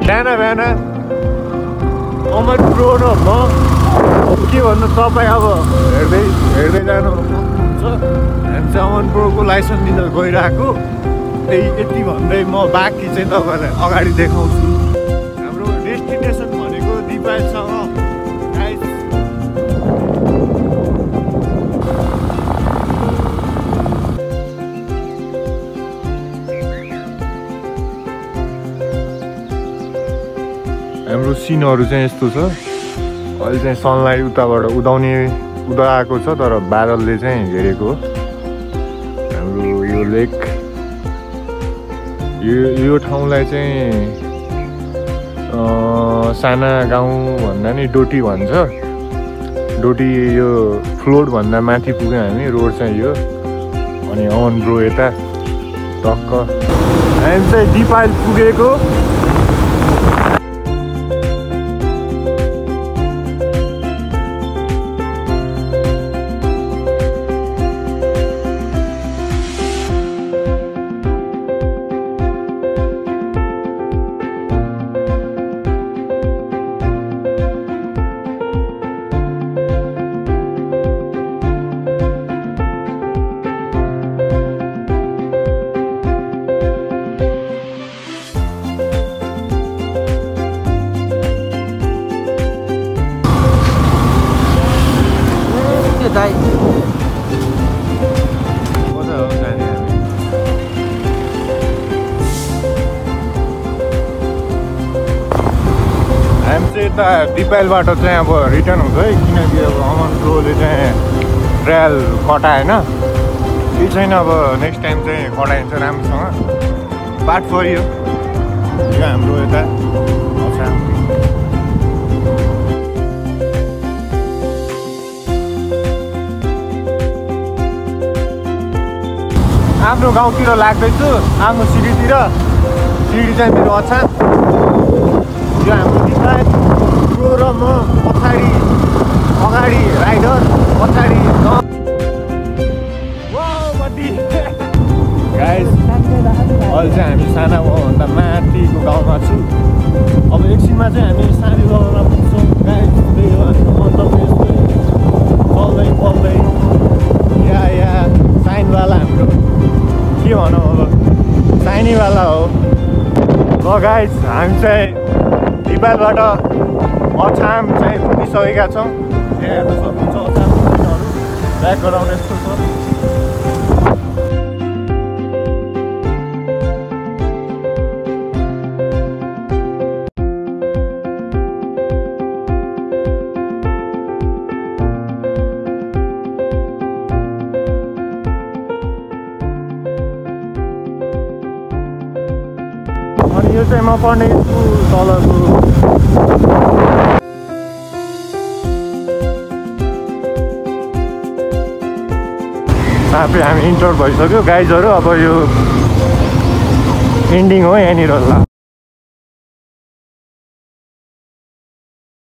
बिहान बिहान अमर प्रो र म के भन्नु तपाईँ अब हेर्दै जानुहुन्छ हामी चाहिँ अमन प्रोको लाइसेन्स लिन गइरहेको त्यही यति भन्दै म बाँकी चाहिँ तपाईँलाई अगाडि देखाउँछु हाम्रो डेस्टिनेसन भनेको दिपालसँग गाइस हाम्रो सिनहरू चाहिँ यस्तो छ अहिले चाहिँ सनलाइट उताबाट उदाएको छ तर बादलले चाहिँ घेरेको हाम्रो यो लेक यो ठाउँलाई चाहिँ साना गाउँ भन्दा नि डोटी भन्छ डोटी यो फ्लोट भन्दा माथि पुग्यौँ हामी रोड चाहिँ यो अनि अमन ब्रो यता टक्क हामी चाहिँ दिपाल पुगेको हामी चाहिँ यता दिपालबाट चाहिँ अब रिटर्न हुन्छ है किनकि अब अमन ब्रोले चाहिँ ट्रायल कटाएन केही छैन अब नेक्स्ट टाइम चाहिँ कटाइन्छ राम्रोसँग बात फरियो यो हाम्रो यता आफ्नो गाउँतिर लाग्दैछु आफ्नो सिडीतिर सिडी चाहिँ मेरो अछाम यो हाम्रो दिपाल प्रो र म पछाडि अगाडि राइडर पछाडि गाइस अहिले चाहिँ हामी साना भन्दा माथिको गाउँमा छु अब एकछिनमा चाहिँ हामी सानो गाउँमा पुग्छौँ गाइस त्यही हो हाम्रो मतलब यस्तै पल्दै या साइनवाला हाम्रो के भनौँ अब साइनीवाला हो ल गाइस हामी चाहिँ दिपालबाट अछाम चाहिँ पुगिसकेका छौँ यहाँ हेर्न सक्नुहुन्छ अछाम पुगिनहरू ब्याकग्राउन्ड यस्तो छ अनि यो चाहिँ म पढ्ने स्कुल तलको साथै हामी इन्टर भइसक्यो गाइजहरू अब यो एन्डिङ हो यहाँनिर ल